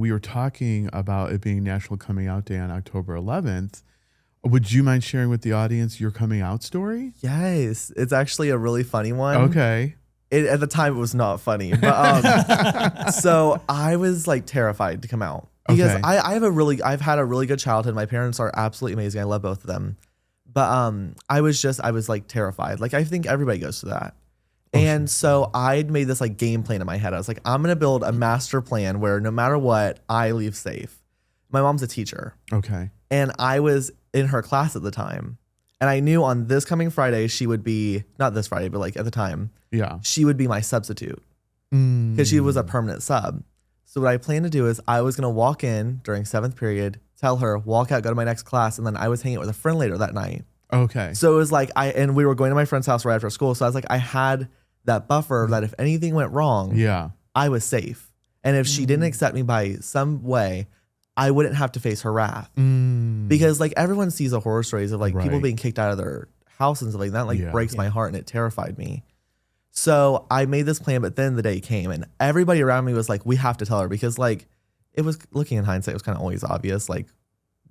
We were talking about it being National Coming Out Day on October 11th. Would you mind sharing with the audience your coming out story? Yes, it's actually a really funny one. Okay. At the time, it was not funny, but so I was like terrified to come out because Okay. I've had a really good childhood. My parents are absolutely amazing. I love both of them, but I was like terrified. Like I think everybody goes through that. And so I'd made this like game plan in my head. I was like, I'm gonna build a master plan where no matter what, I leave safe. My mom's a teacher. Okay. And I was in her class at the time. And I knew on this coming Friday, she would be, not this Friday, but like at the time, Yeah. she would be my substitute because she was a permanent sub. So what I planned to do is I was going to walk in during 7th period, tell her, walk out, go to my next class. And then I was hanging out with a friend later that night. Okay. So it was like, and we were going to my friend's house right after school. So I was like, I had that buffer that if anything went wrong, Yeah. I was safe. And if she didn't accept me by some way, I wouldn't have to face her wrath. Because like everyone sees the horror stories of like people Right. being kicked out of their house and stuff like that. Like Yeah. breaks my heart and it terrified me. So I made this plan, but then the day came and everybody around me was like, we have to tell her because like it was looking in hindsight, it was kind of always obvious. Like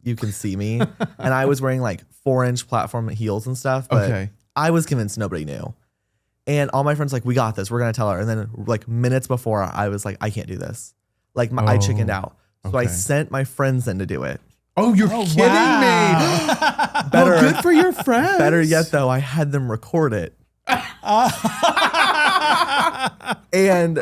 you can see me and I was wearing like 4-inch platform heels and stuff, but Okay. I was convinced nobody knew. And all my friends like, we got this. We're going to tell her. And then like minutes before I was like, I can't do this. Like I chickened out. So I okay. sent my friends in to do it. Oh, you're kidding me. Better, Well, good for your friends. better yet though, I had them record it. And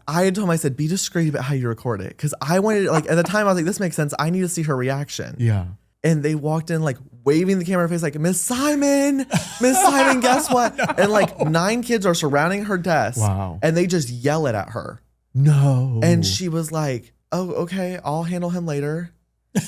I had told them, I said, be discreet about how you record it. Cause I wanted, like at the time I was like, this makes sense. I need to see her reaction. Yeah. And they walked in like waving the camera in her face like, Miss Simon, guess what? And like 9 kids are surrounding her desk. Wow. And they just yell it at her. No. And she was like, oh, okay, I'll handle him later.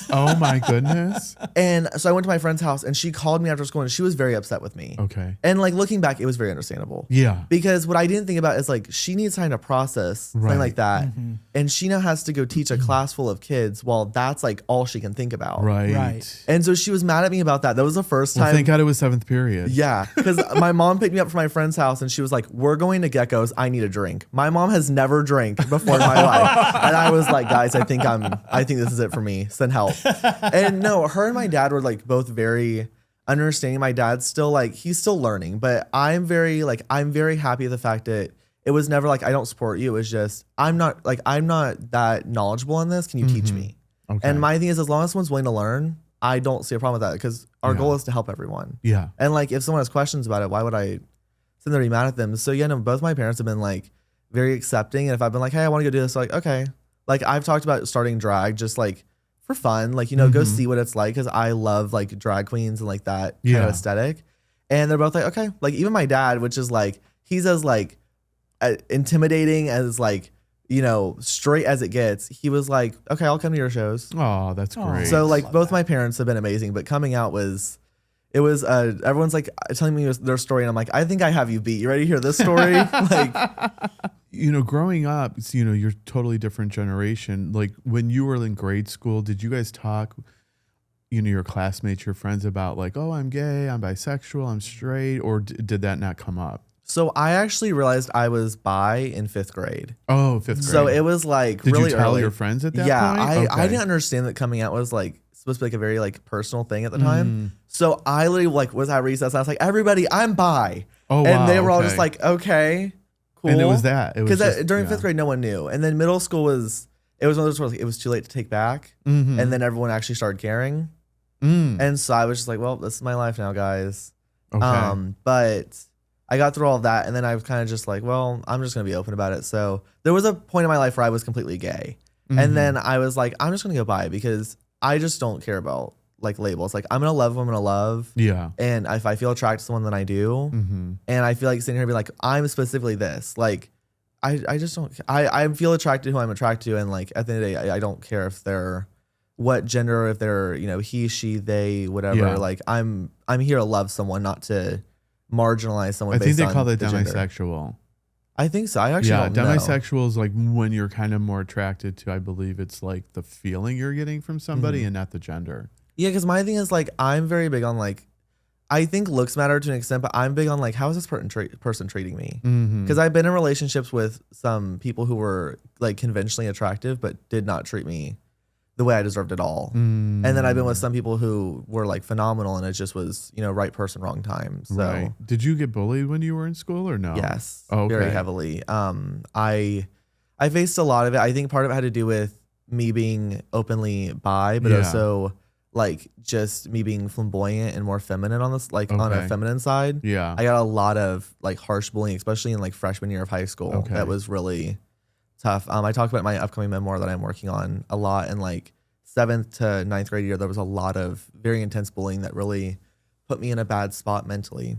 Oh my goodness. And so I went to my friend's house and she called me after school and she was very upset with me. Okay. And like looking back, it was very understandable. Yeah. Because what I didn't think about is like she needs time to process something Right. like that. And she now has to go teach a class full of kids while that's like all she can think about. Right. Right. And so she was mad at me about that. That was the first Well, time. thank God it was 7th period. Yeah. Because my mom picked me up from my friend's house and she was like, we're going to Gecko's. I need a drink. My mom has never drank before in my life. And I was like, guys, I think this is it for me. Send help. And no, her and my dad were like both very understanding. My dad's still like, he's still learning, but I'm very happy with the fact that it was never like, I don't support you. It was just, I'm not that knowledgeable on this. Can you teach me? Okay. And my thing is, as long as someone's willing to learn, I don't see a problem with that because our goal is to help everyone. Yeah. And like, if someone has questions about it, why would I sit there and be mad at them? So yeah, no, both my parents have been like very accepting. And if I've been like, hey, I want to go do this, like, okay. Like I've talked about starting drag just like for fun, like, you know, go see what it's like. Cause I love like drag queens and like that kind of aesthetic. And they're both like, okay. Like even my dad, which is like, he's as like intimidating as like, you know, straight as it gets. He was like, okay, I'll come to your shows. Oh, that's great. So like both my parents have been amazing, but coming out was everyone's like telling me their story and I'm like, I think I have you beat. You ready to hear this story? Like, you know, growing up, you know, you're totally different generation. Like when you were in grade school, did you guys talk, you know, your classmates, your friends about like, oh, I'm gay, I'm bisexual, I'm straight, or did that not come up? so I actually realized I was bi in 5th grade. Oh, 5th grade. So it was like did really you tell early. your friends at that Yeah, point? I didn't understand that coming out was like supposed to be like a very like personal thing at the time. So I literally like was at recess and I was like, everybody, I'm bi. Oh, and wow, they were all okay. just like, okay, cool. And it was that. It was Because just- during yeah. 5th grade, no one knew. And then middle school it was one of those where like, it was too late to take back. And then everyone actually started caring. And so I was just like, well, this is my life now, guys. Okay. But I got through all of that. And then I was kind of just like, well, I'm just going to be open about it. So there was a point in my life where I was completely gay. And then I was like, I'm just going to go bi because I just don't care about like labels. Like I'm going to love who I'm going to love. Yeah. And if I feel attracted to someone, then I do. And I feel like sitting here and be like, I'm specifically this. Like, I just don't, I feel attracted to who I'm attracted to. And like, at the end of the day, I don't care if they're what gender, if they're, you know, he, she, they, whatever. Yeah. Like I'm here to love someone, not to marginalize someone. I think based they on call it the gender. demisexual. I think so. I actually Yeah, don't know. demisexual is like when you're kind of more attracted to, I believe it's like the feeling you're getting from somebody and not the gender. Yeah, because my thing is like, I'm very big on like, I think looks matter to an extent, but I'm big on like, how is this person treating me? Mhm. Because I've been in relationships with some people who were like conventionally attractive, but did not treat me the way I deserved at all. And then I've been with Mm. some people who were like phenomenal, and it just was, right person, wrong time. Right. So Did you get bullied when you were in school or no? yes, very Okay. heavily. I faced a lot of it. I think part of it had to do with me being openly bi, but Yeah. also like just me being flamboyant and more feminine on this, like on a Okay. feminine side. Yeah. I got a lot of like harsh bullying, especially in like freshman year of high school. That Okay. was really tough. I talked about my upcoming memoir that I'm working on a lot. And like seventh to ninth grade year, there was a lot of very intense bullying that really put me in a bad spot mentally.